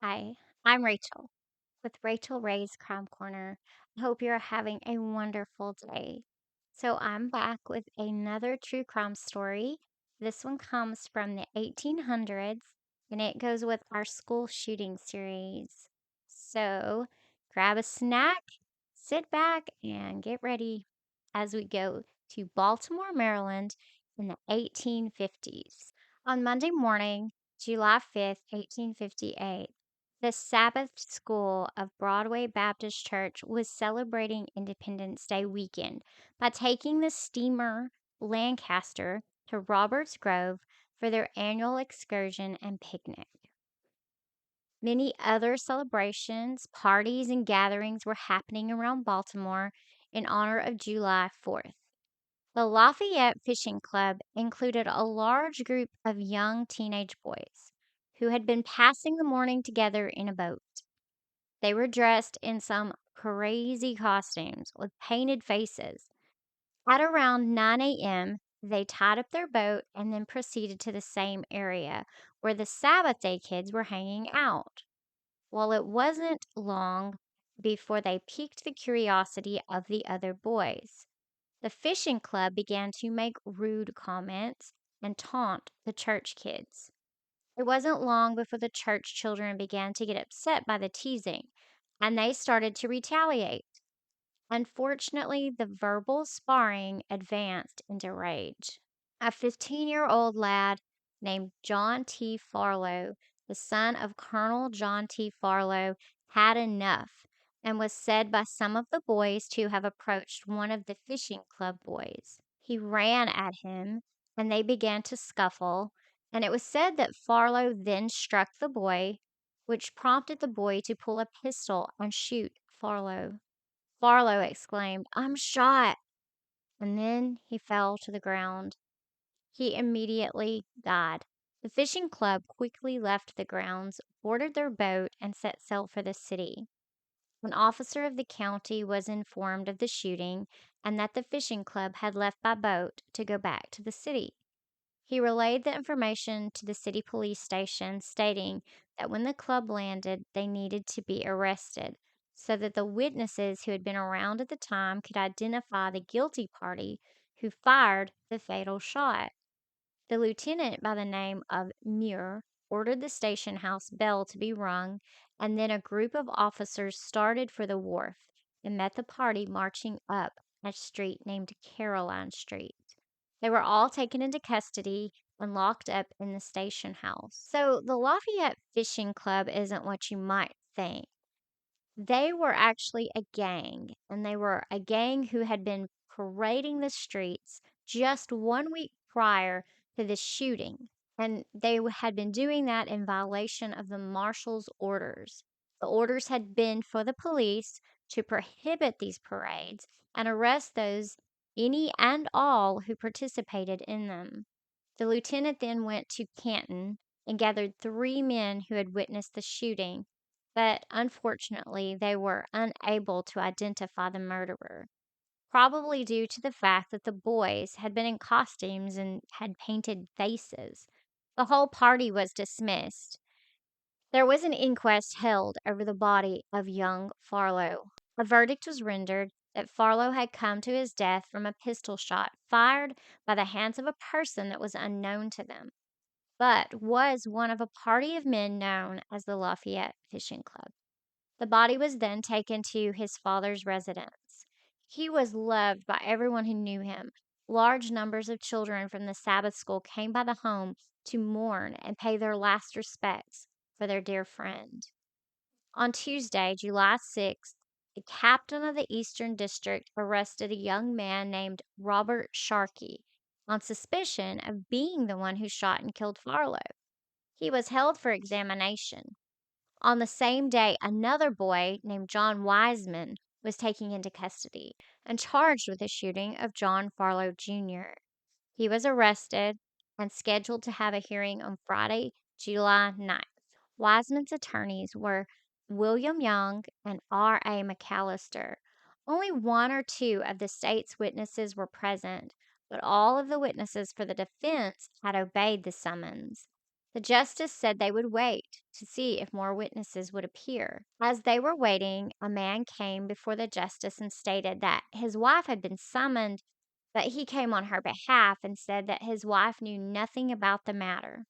Hi, I'm Rachel with Rachel Ray's Crime Corner. I hope you're having a wonderful day. So, I'm back with another true crime story. This one comes from the 1800s and it goes with our school shooting series. So, grab a snack, sit back, and get ready as we go to Baltimore, Maryland in the 1850s. On Monday morning, July 5th, 1858, the Sabbath School of Broadway Baptist Church was celebrating Independence Day weekend by taking the steamer Lancaster to Roberts Grove for their annual excursion and picnic. Many other celebrations, parties, and gatherings were happening around Baltimore in honor of July 4th. The Lafayette Fishing Club included a large group of young teenage boys who had been passing the morning together in a boat. They were dressed in some crazy costumes with painted faces. At around 9 a.m., they tied up their boat and then proceeded to the same area where the Sabbath day kids were hanging out. Well, it wasn't long before they piqued the curiosity of the other boys. The fishing club began to make rude comments and taunt the church kids. It wasn't long before the church children began to get upset by the teasing, and they started to retaliate. Unfortunately, the verbal sparring advanced into rage. A 15-year-old lad named John T. Farlow, the son of Colonel John T. Farlow, had enough and was said by some of the boys to have approached one of the fishing club boys. He ran at him and they began to scuffle, and it was said that Farlow then struck the boy, which prompted the boy to pull a pistol and shoot Farlow. Farlow exclaimed, "I'm shot!" And then he fell to the ground. He immediately died. The fishing club quickly left the grounds, boarded their boat, and set sail for the city. An officer of the county was informed of the shooting and that the fishing club had left by boat to go back to the city. He relayed the information to the city police station, stating that when the club landed, they needed to be arrested so that the witnesses who had been around at the time could identify the guilty party who fired the fatal shot. The lieutenant, by the name of Muir, ordered the station house bell to be rung, and then a group of officers started for the wharf and met the party marching up a street named Caroline Street. They were all taken into custody and locked up in the station house. So, the Lafayette Fishing Club isn't what you might think. They were actually a gang, and they were a gang who had been parading the streets just 1 week prior to the shooting, and they had been doing that in violation of the marshal's orders. The orders had been for the police to prohibit these parades and arrest those, any and all, who participated in them. The lieutenant then went to Canton and gathered 3 men who had witnessed the shooting, but unfortunately, they were unable to identify the murderer, probably due to the fact that the boys had been in costumes and had painted faces. The whole party was dismissed. There was an inquest held over the body of young Farlow. A verdict was rendered that Farlow had come to his death from a pistol shot fired by the hands of a person that was unknown to them, but was one of a party of men known as the Lafayette Fishing Club. The body was then taken to his father's residence. He was loved by everyone who knew him. Large numbers of children from the Sabbath school came by the home to mourn and pay their last respects for their dear friend. On Tuesday, July 6th, the captain of the Eastern District arrested a young man named Robert Sharkey on suspicion of being the one who shot and killed Farlow. He was held for examination. On the same day, another boy named John Wiseman was taken into custody and charged with the shooting of John Farlow Jr. He was arrested and scheduled to have a hearing on Friday, July 9th. Wiseman's attorneys were William Young and R.A. McAllister. Only one or two of the state's witnesses were present, but all of the witnesses for the defense had obeyed the summons. The justice said they would wait to see if more witnesses would appear. As they were waiting, a man came before the justice and stated that his wife had been summoned, but he came on her behalf and said that his wife knew nothing about the matter.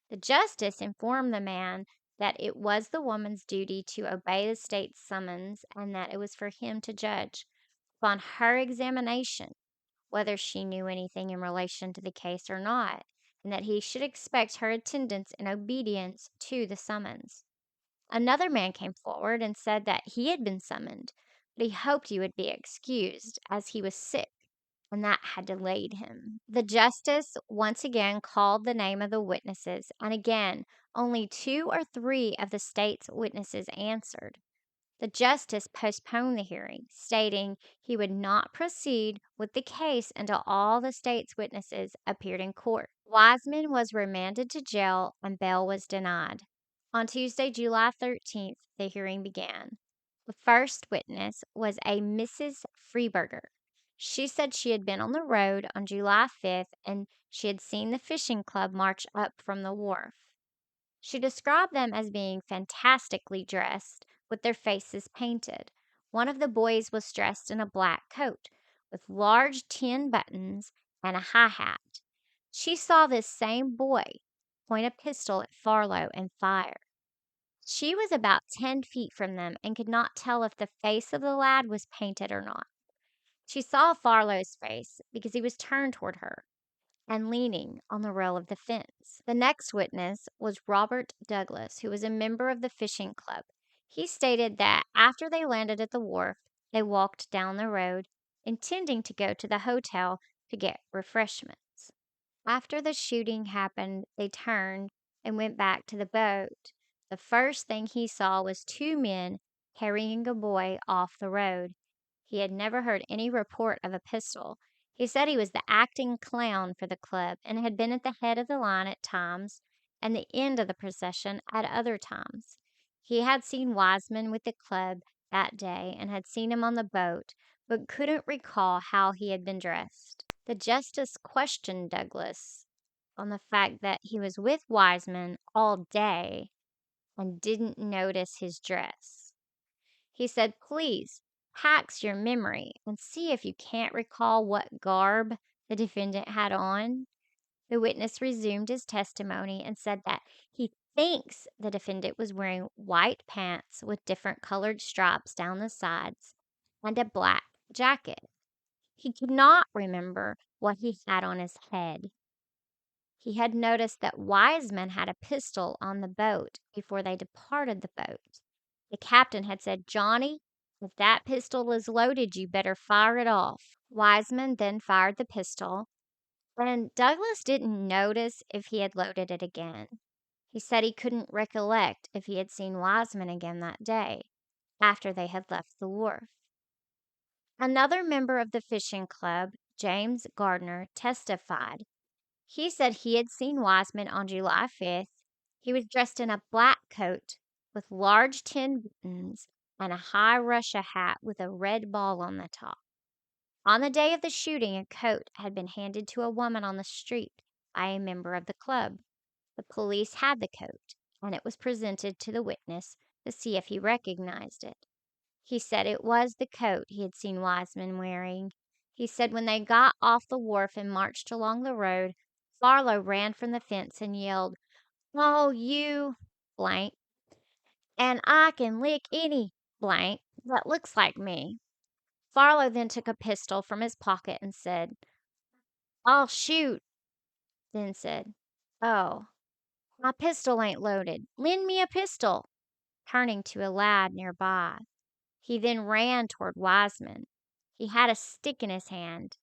The justice informed the man that it was the woman's duty to obey the state's summons and that it was for him to judge, upon her examination, whether she knew anything in relation to the case or not, and that he should expect her attendance in obedience to the summons. Another man came forward and said that he had been summoned, but he hoped he would be excused as he was sick, and that had delayed him. The justice once again called the name of the witnesses, and again only 2 or 3 of the state's witnesses answered. The justice postponed the hearing, stating he would not proceed with the case until all the state's witnesses appeared in court. Wiseman was remanded to jail and bail was denied. On Tuesday, July 13th, the hearing began. The first witness was a Mrs. Freeberger. She said she had been on the road on July 5th and she had seen the fishing club march up from the wharf. She described them as being fantastically dressed, with their faces painted. One of the boys was dressed in a black coat, with large tin buttons and a high hat. She saw this same boy point a pistol at Farlow and fire. She was about 10 feet from them and could not tell if the face of the lad was painted or not. She saw Farlow's face because he was turned toward her and leaning on the rail of the fence. The next witness was Robert Douglas, who was a member of the fishing club. He stated that after they landed at the wharf, they walked down the road, intending to go to the hotel to get refreshments. After the shooting happened, they turned and went back to the boat. The first thing he saw was 2 men carrying a boy off the road. He had never heard any report of a pistol. He said he was the acting clown for the club and had been at the head of the line at times and the end of the procession at other times. He had seen Wiseman with the club that day and had seen him on the boat, but couldn't recall how he had been dressed. The justice questioned Douglas on the fact that he was with Wiseman all day and didn't notice his dress. He said, "Please tax your memory and see if you can't recall what garb the defendant had on." The witness resumed his testimony and said that he thinks the defendant was wearing white pants with different colored stripes down the sides and a black jacket. He could not remember what he had on his head. He had noticed that Wiseman had a pistol on the boat before they departed the boat. The captain had said, "Johnny, if that pistol is loaded, you better fire it off." Wiseman then fired the pistol, and Douglas didn't notice if he had loaded it again. He said he couldn't recollect if he had seen Wiseman again that day after they had left the wharf. Another member of the fishing club, James Gardner, testified. He said he had seen Wiseman on July 5th. He was dressed in a black coat with large tin buttons and a high Russia hat with a red ball on the top. On the day of the shooting, a coat had been handed to a woman on the street by a member of the club. The police had the coat, and it was presented to the witness to see if he recognized it. He said it was the coat he had seen Wiseman wearing. He said when they got off the wharf and marched along the road, Farlow ran from the fence and yelled, "Oh, you blank, and I can lick any blank that looks like me." Farlow then took a pistol from his pocket and said, "I'll shoot," then said, "Oh, my pistol ain't loaded. Lend me a pistol," turning to a lad nearby. He then ran toward Wiseman. He had a stick in his hand.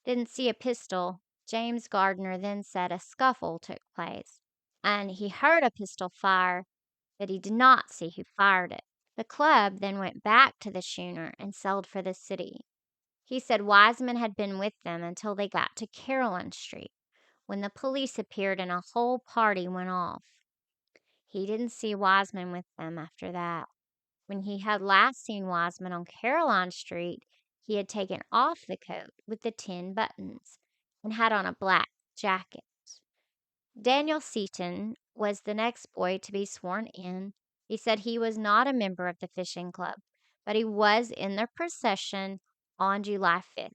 Didn't see a pistol. James Gardner then said a scuffle took place, and he heard a pistol fire, but he did not see who fired it. The club then went back to the schooner and sailed for the city. He said Wiseman had been with them until they got to Carolyn Street, when the police appeared and a whole party went off. He didn't see Wiseman with them after that. When he had last seen Wiseman on Caroline Street, he had taken off the coat with the tin buttons and had on a black jacket. Daniel Seaton was the next boy to be sworn in. He said he was not a member of the fishing club, but he was in their procession on July 5th.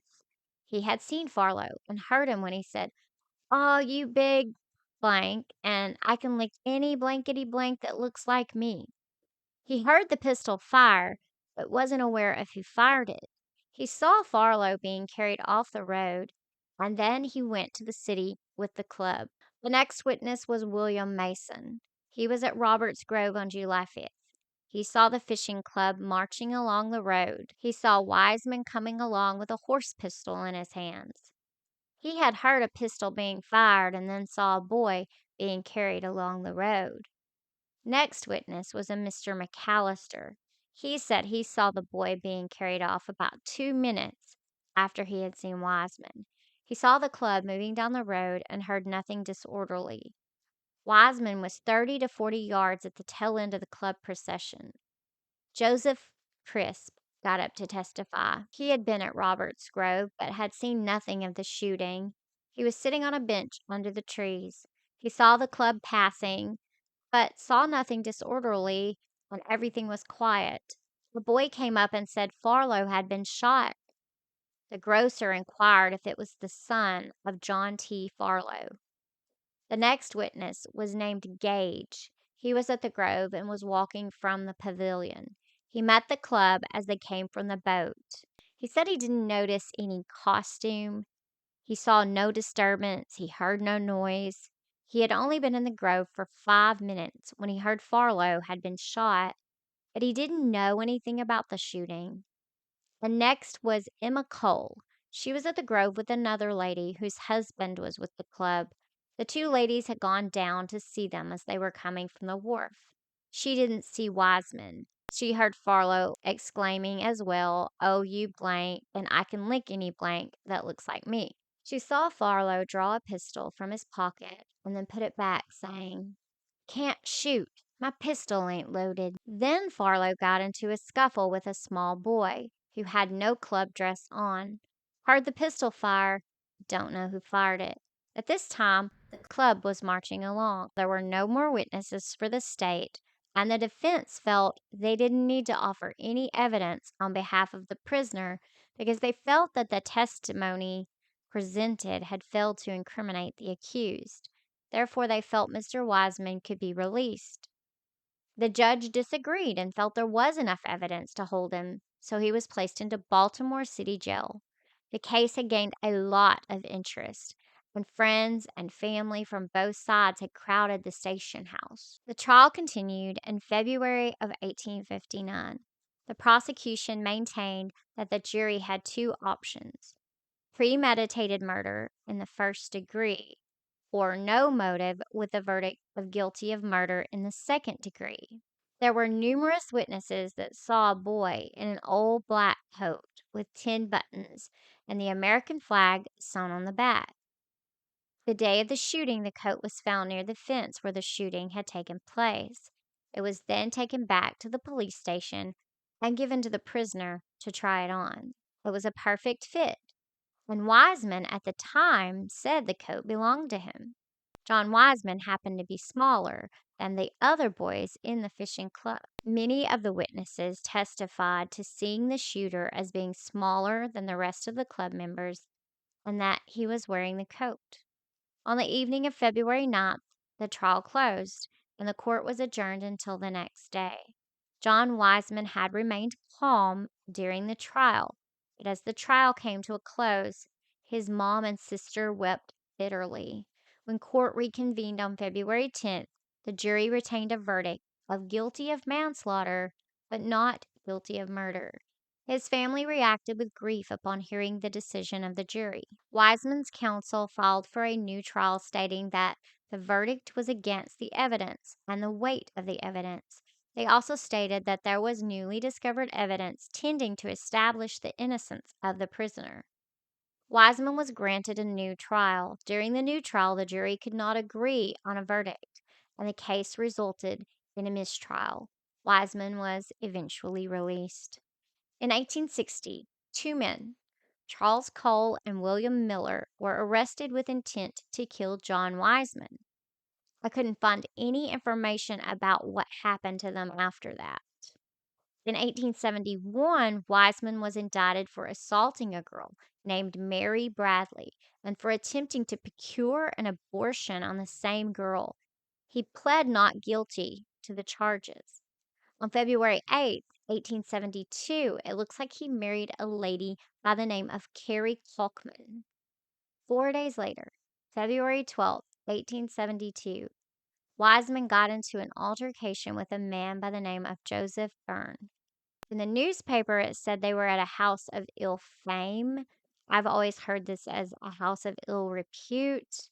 He had seen Farlow and heard him when he said, "Oh, you big blank, and I can lick any blankety blank that looks like me." He heard the pistol fire, but wasn't aware of who fired it. He saw Farlow being carried off the road, and then he went to the city with the club. The next witness was William Mason. He was at Roberts Grove on July 5th. He saw the fishing club marching along the road. He saw Wiseman coming along with a horse pistol in his hands. He had heard a pistol being fired and then saw a boy being carried along the road. Next witness was a Mr. McAllister. He said he saw the boy being carried off about 2 minutes after he had seen Wiseman. He saw the club moving down the road and heard nothing disorderly. Wiseman was 30 to 40 yards at the tail end of the club procession. Joseph Crisp got up to testify. He had been at Roberts Grove but had seen nothing of the shooting. He was sitting on a bench under the trees. He saw the club passing but saw nothing disorderly and everything was quiet. The boy came up and said Farlow had been shot. The grocer inquired if it was the son of John T. Farlow. The next witness was named Gage. He was at the Grove and was walking from the pavilion. He met the club as they came from the boat. He said he didn't notice any costume. He saw no disturbance. He heard no noise. He had only been in the grove for 5 minutes when he heard Farlow had been shot, but he didn't know anything about the shooting. The next was Emma Cole. She was at the grove with another lady whose husband was with the club. The two ladies had gone down to see them as they were coming from the wharf. She didn't see Wiseman. She heard Farlow exclaiming as well, "Oh, you blank, and I can lick any blank that looks like me." She saw Farlow draw a pistol from his pocket and then put it back, saying, "Can't shoot. My pistol ain't loaded." Then Farlow got into a scuffle with a small boy who had no club dress on. Heard the pistol fire, don't know who fired it. At this time, the club was marching along. There were no more witnesses for the state, and the defense felt they didn't need to offer any evidence on behalf of the prisoner because they felt that the testimony presented had failed to incriminate the accused. Therefore, they felt Mr. Wiseman could be released. The judge disagreed and felt there was enough evidence to hold him, so he was placed into Baltimore City Jail. The case had gained a lot of interest, and friends and family from both sides had crowded the station house. The trial continued in February of 1859. The prosecution maintained that the jury had two options: premeditated murder in the first degree, or no motive with a verdict of guilty of murder in the second degree. There were numerous witnesses that saw a boy in an old black coat with 10 buttons and the American flag sewn on the back. The day of the shooting, the coat was found near the fence where the shooting had taken place. It was then taken back to the police station and given to the prisoner to try it on. It was a perfect fit, and Wiseman at the time said the coat belonged to him. John Wiseman happened to be smaller than the other boys in the fishing club. Many of the witnesses testified to seeing the shooter as being smaller than the rest of the club members and that he was wearing the coat. On the evening of February 9th, the trial closed and the court was adjourned until the next day. John Wiseman had remained calm during the trial, but as the trial came to a close, his mom and sister wept bitterly. When court reconvened on February 10th, the jury retained a verdict of guilty of manslaughter, but not guilty of murder. His family reacted with grief upon hearing the decision of the jury. Wiseman's counsel filed for a new trial, stating that the verdict was against the evidence and the weight of the evidence. They also stated that there was newly discovered evidence tending to establish the innocence of the prisoner. Wiseman was granted a new trial. During the new trial, the jury could not agree on a verdict, and the case resulted in a mistrial. Wiseman was eventually released. In 1860, two men, Charles Cole and William Miller, were arrested with intent to kill John Wiseman. I couldn't find any information about what happened to them after that. In 1871, Wiseman was indicted for assaulting a girl named Mary Bradley and for attempting to procure an abortion on the same girl. He pled not guilty to the charges. On February 8th, 1872, it looks like he married a lady by the name of Carrie Kalkman. 4 days later, February 12th, 1872, Wiseman got into an altercation with a man by the name of Joseph Byrne. In the newspaper, it said they were at a house of ill fame. I've always heard this as a house of ill repute,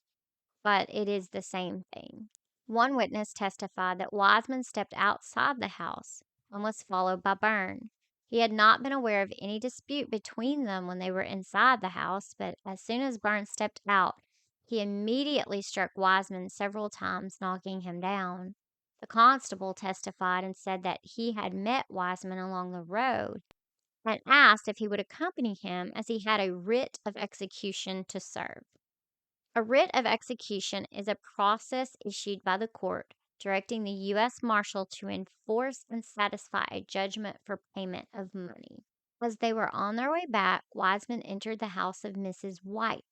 but it is the same thing. One witness testified that Wiseman stepped outside the house and was followed by Byrne. He had not been aware of any dispute between them when they were inside the house, but as soon as Byrne stepped out, he immediately struck Wiseman several times, knocking him down. The constable testified and said that he had met Wiseman along the road and asked if he would accompany him as he had a writ of execution to serve. A writ of execution is a process issued by the court directing the U.S. Marshal to enforce and satisfy a judgment for payment of money. As they were on their way back, Wiseman entered the house of Mrs. White.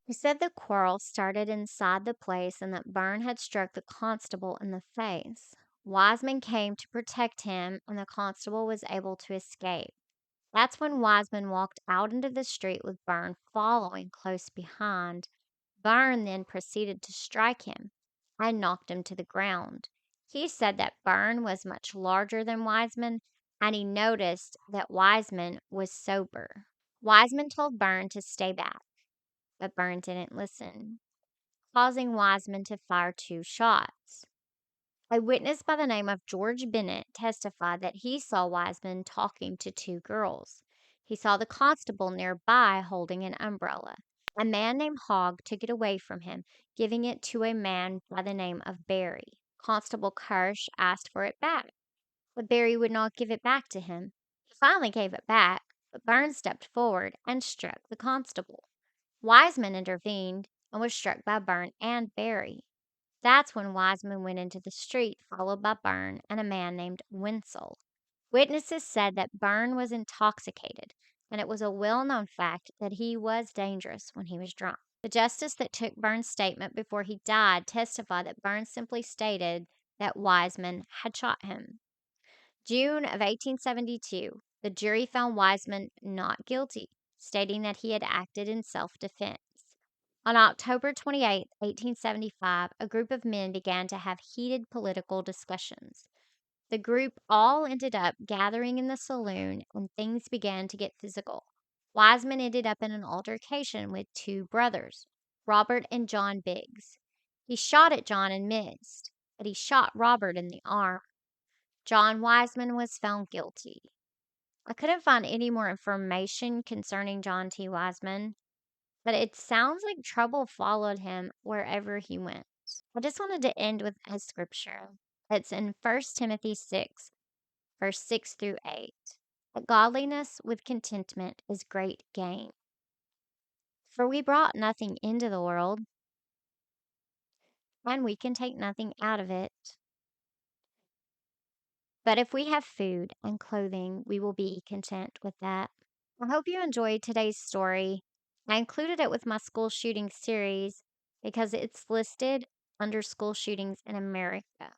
He said the quarrel started inside the place and that Byrne had struck the constable in the face. Wiseman came to protect him, and the constable was able to escape. That's when Wiseman walked out into the street with Byrne following close behind. Byrne then proceeded to strike him and knocked him to the ground. He said that Byrne was much larger than Wiseman, and he noticed that Wiseman was sober. Wiseman told Byrne to stay back, but Byrne didn't listen, causing Wiseman to fire 2 shots. A witness by the name of George Bennett testified that he saw Wiseman talking to 2 girls. He saw the constable nearby holding an umbrella. A man named Hogg took it away from him, giving it to a man by the name of Barry. Constable Kirsch asked for it back, but Barry would not give it back to him. He finally gave it back, but Burns stepped forward and struck the constable. Wiseman intervened and was struck by Byrne and Barry. That's when Wiseman went into the street, followed by Byrne and a man named Wenzel. Witnesses said that Byrne was intoxicated, and it was a well known fact that he was dangerous when he was drunk. The justice that took Byrne's statement before he died testified that Byrne simply stated that Wiseman had shot him. June of 1872, the jury found Wiseman not guilty, stating that he had acted in self defense. On October 28, 1875, a group of men began to have heated political discussions. The group all ended up gathering in the saloon, and things began to get physical. Wiseman ended up in an altercation with 2 brothers, Robert and John Biggs. He shot at John and missed, but he shot Robert in the arm. John Wiseman was found guilty. I couldn't find any more information concerning John T. Wiseman, but it sounds like trouble followed him wherever he went. I just wanted to end with a scripture. It's in 1 Timothy 6, verse 6 through 8. But godliness with contentment is great gain. For we brought nothing into the world, and we can take nothing out of it. But if we have food and clothing, we will be content with that. I hope you enjoyed today's story. I included it with my school shooting series because it's listed under school shootings in America.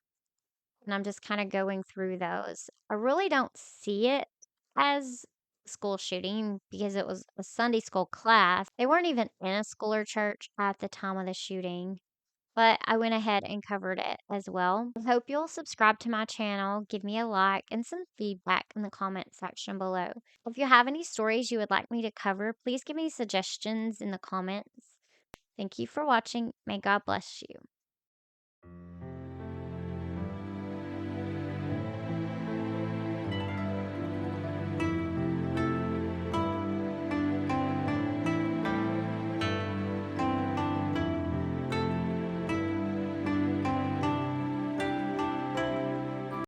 And I'm just kind of going through those. I really don't see it as school shooting because it was a Sunday school class. They weren't even in a school or church at the time of the shooting, but I went ahead and covered it as well. I hope you'll subscribe to my channel, give me a like, and some feedback in the comment section below. If you have any stories you would like me to cover, please give me suggestions in the comments. Thank you for watching. May God bless you.